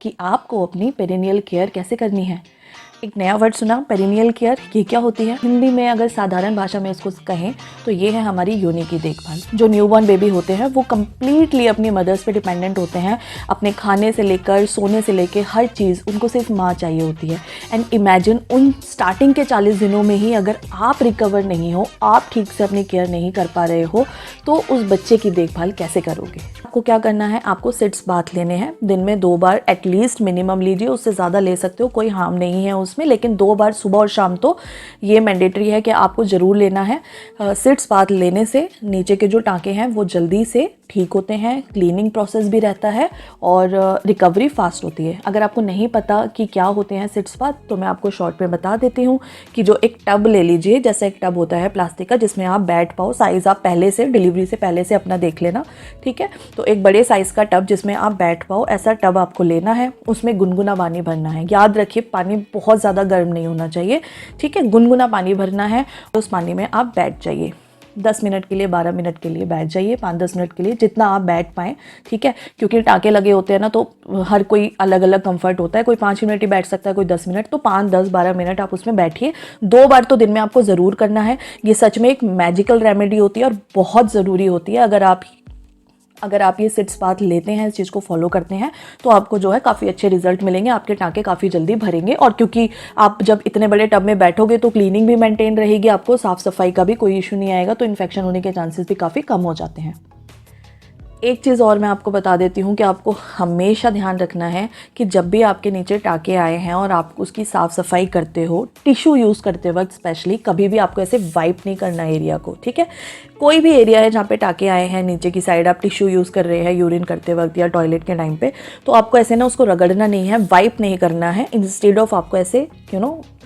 कि आपको अपनी पेरिनियल केयर कैसे करनी है। एक नया वर्ड सुना, पेरिनियल केयर, ये क्या होती है? हिंदी में अगर साधारण भाषा में इसको कहें तो ये है हमारी योनि की देखभाल। जो न्यूबॉर्न बेबी होते हैं वो कम्प्लीटली अपनी मदर्स पे डिपेंडेंट होते हैं, अपने खाने से लेकर सोने से लेकर हर चीज़ उनको सिर्फ माँ चाहिए होती है। एंड इमेजिन उन स्टार्टिंग के 40 दिनों में ही अगर आप रिकवर नहीं हो, आप ठीक से अपनी केयर नहीं कर पा रहे हो, तो उस बच्चे की देखभाल कैसे करोगे? आपको क्या करना है, आपको सिट्स बाथ लेने हैं, दिन में 2 बार एटलीस्ट मिनिमम लीजिए, उससे ज़्यादा ले सकते हो, कोई हार्म नहीं है उसमें, लेकिन 2 बार सुबह और शाम तो ये मैंडेटरी है कि आपको ज़रूर लेना है। सिट्स बाथ लेने से नीचे के जो टाँके हैं वो जल्दी से ठीक होते हैं, क्लीनिंग प्रोसेस भी रहता है और रिकवरी फास्ट होती है। अगर आपको नहीं पता कि क्या होते हैं सिट्स बाथ, तो मैं आपको शॉर्ट में बता देती हूँ कि जो एक टब ले लीजिए, जैसे एक टब होता है प्लास्टिक का जिसमें आप बैठ पाओ, साइज़ आप पहले से डिलीवरी से पहले से अपना देख लेना, ठीक है। तो एक बड़े साइज़ का टब जिसमें आप बैठ पाओ, ऐसा टब आपको लेना है, उसमें गुनगुना पानी भरना है। याद रखिए पानी बहुत ज़्यादा गर्म नहीं होना चाहिए, ठीक है, गुनगुना पानी भरना है। उस पानी में आप बैठ जाइए, 10 मिनट के लिए, 12 मिनट के लिए बैठ जाइए, 5-10 मिनट के लिए, जितना आप बैठ पाएँ, ठीक है। क्योंकि टाँके लगे होते हैं ना, तो हर कोई अलग अलग कंफर्ट होता है, कोई 5 मिनट ही बैठ सकता है, कोई 10 मिनट, तो 5, 10, 12 मिनट आप उसमें बैठिए। 2 बार तो दिन में आपको ज़रूर करना है। ये सच में एक मैजिकल रेमेडी होती है और बहुत ज़रूरी होती है। अगर आप ये सिट्स बाथ लेते हैं, इस चीज़ को फॉलो करते हैं, तो आपको जो है काफ़ी अच्छे रिजल्ट मिलेंगे, आपके टाँके काफ़ी जल्दी भरेंगे। और क्योंकि आप जब इतने बड़े टब में बैठोगे तो क्लीनिंग भी मेंटेन रहेगी, आपको साफ़ सफाई का भी कोई इशू नहीं आएगा, तो इन्फेक्शन होने के चांसेस भी काफ़ी कम हो जाते हैं। एक चीज़ और मैं आपको बता देती हूँ कि आपको हमेशा ध्यान रखना है कि जब भी आपके नीचे टाँके आए हैं और आप उसकी साफ़ सफाई करते हो, टिश्यू यूज़ करते वक्त स्पेशली, कभी भी आपको ऐसे वाइप नहीं करना एरिया को, ठीक है। कोई भी एरिया है जहाँ पे टाँके आए हैं नीचे की साइड, आप टिश्यू यूज़ कर रहे हैं यूरिन करते वक्त या टॉयलेट के टाइम पे, तो आपको ऐसे ना उसको रगड़ना नहीं है, वाइप नहीं करना है। इंस्टेड ऑफ आपको ऐसे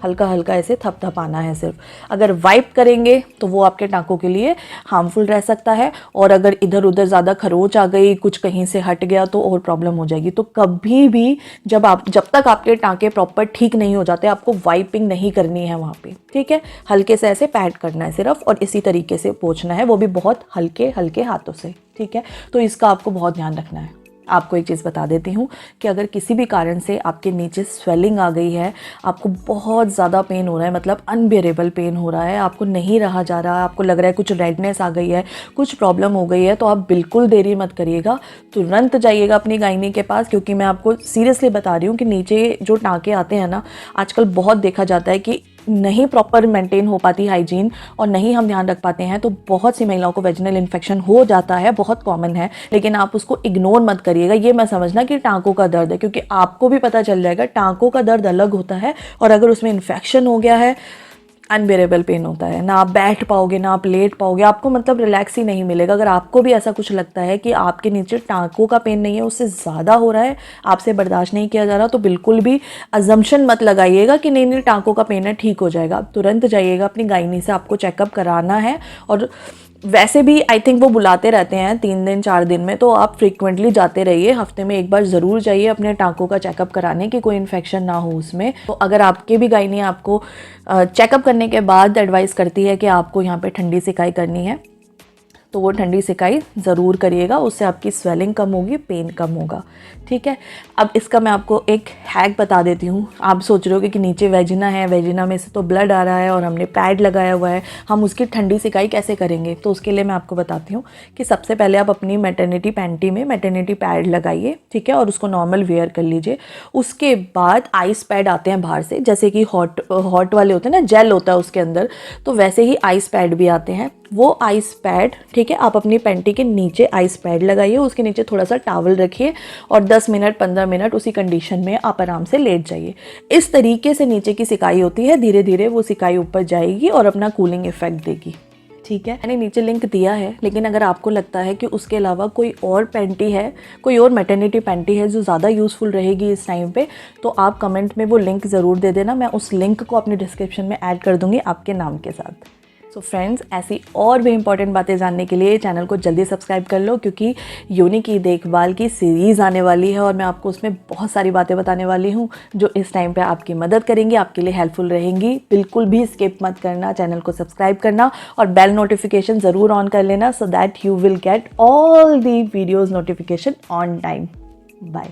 हल्का हल्का ऐसे थपथपाना है सिर्फ। अगर वाइप करेंगे तो वो आपके टाँकों के लिए हार्मफुल रह सकता है, और अगर इधर उधर ज़्यादा खरोच आ गई, कुछ कहीं से हट गया, तो और प्रॉब्लम हो जाएगी। तो कभी भी जब तक आपके टाँके प्रॉपर ठीक नहीं हो जाते, आपको वाइपिंग नहीं करनी है वहाँ पे, ठीक है। हल्के से ऐसे पैड करना है सिर्फ, और इसी तरीके से पोंछना है, वो भी बहुत हल्के हल्के हाथों से, ठीक है। तो इसका आपको बहुत ध्यान रखना है। आपको एक चीज़ बता देती हूँ कि अगर किसी भी कारण से आपके नीचे स्वेलिंग आ गई है, आपको बहुत ज़्यादा पेन हो रहा है, मतलब अनबेरेबल पेन हो रहा है, आपको नहीं रहा जा रहा, आपको लग रहा है कुछ रेडनेस आ गई है, कुछ प्रॉब्लम हो गई है, तो आप बिल्कुल देरी मत करिएगा, तुरंत जाइएगा अपनी गायनी के पास। क्योंकि मैं आपको सीरियसली बता रही हूँ कि नीचे जो टाँके आते हैं ना, आजकल बहुत देखा जाता है कि नहीं प्रॉपर मेंटेन हो पाती हाइजीन, और नहीं हम ध्यान रख पाते हैं, तो बहुत सी महिलाओं को वेजिनल इन्फेक्शन हो जाता है, बहुत कॉमन है। लेकिन आप उसको इग्नोर मत करिएगा, ये मैं समझना कि टाँकों का दर्द है, क्योंकि आपको भी पता चल जाएगा टाँकों का दर्द अलग होता है, और अगर उसमें इन्फेक्शन हो गया है, अनबेरेबल पेन होता है, ना आप बैठ पाओगे, ना आप लेट पाओगे, आपको मतलब रिलैक्स ही नहीं मिलेगा। अगर आपको भी ऐसा कुछ लगता है कि आपके नीचे टाँकों का पेन नहीं है, उससे ज़्यादा हो रहा है, आपसे बर्दाश्त नहीं किया जा रहा, तो बिल्कुल भी अजम्पशन मत लगाइएगा कि नहीं नहीं टाँकों का पेन है, ठीक हो जाएगा। आप तुरंत जाइएगा अपनी गायनी से, आपको चेकअप कराना है। और वैसे भी आई थिंक वो बुलाते रहते हैं 3 दिन 4 दिन में, तो आप फ्रीक्वेंटली जाते रहिए, हफ्ते में एक बार ज़रूर जाइए अपने टाँकों का चेकअप कराने कि कोई इन्फेक्शन ना हो उसमें। तो अगर आपके भी गायनी आपको चेकअप करने के बाद एडवाइस करती है कि आपको यहाँ पे ठंडी सिकाई करनी है, तो वो ठंडी सिकाई ज़रूर करिएगा, उससे आपकी स्वेलिंग कम होगी, पेन कम होगा, ठीक है। अब इसका मैं आपको एक हैक बता देती हूँ। आप सोच रहे हो कि नीचे वेजिना है, वेजिना में से तो ब्लड आ रहा है और हमने पैड लगाया हुआ है, हम उसकी ठंडी सिकाई कैसे करेंगे? तो उसके लिए मैं आपको बताती हूँ कि सबसे पहले आप अपनी मैटरनिटी पैंटी में मैटरनिटी पैड लगाइए, ठीक है, और उसको नॉर्मल वेयर कर लीजिए। उसके बाद आइस पैड आते हैं बाहर से, जैसे कि हॉट वाले होते हैं ना, जेल होता है उसके अंदर, तो वैसे ही आइस पैड भी आते हैं। वो आइस पैड, ठीक है, आप अपनी पैंटी के नीचे आइस पैड लगाइए, उसके नीचे थोड़ा सा टॉवल रखिए, और 10 मिनट 15 मिनट उसी कंडीशन में आप आराम से लेट जाइए। इस तरीके से नीचे की सिकाई होती है, धीरे धीरे वो सिकाई ऊपर जाएगी और अपना कूलिंग इफेक्ट देगी, ठीक है। मैंने नीचे लिंक दिया है, लेकिन अगर आपको लगता है कि उसके अलावा कोई और पैंटी है, कोई और मैटरनिटी पैंटी है जो ज़्यादा यूज़फुल रहेगी इस टाइम पे, तो आप कमेंट में वो लिंक ज़रूर दे देना, मैं उस लिंक को अपने डिस्क्रिप्शन में ऐड कर दूँगी आपके नाम के साथ। सो फ्रेंड्स, ऐसी और भी इंपॉर्टेंट बातें जानने के लिए चैनल को जल्दी सब्सक्राइब कर लो, क्योंकि योनि की देखभाल की सीरीज़ आने वाली है और मैं आपको उसमें बहुत सारी बातें बताने वाली हूँ जो इस टाइम पे आपकी मदद करेंगी, आपके लिए हेल्पफुल रहेंगी। बिल्कुल भी स्किप मत करना, चैनल को सब्सक्राइब करना और बेल नोटिफिकेशन ज़रूर ऑन कर लेना, so that you will get all the videos notification on time. Bye.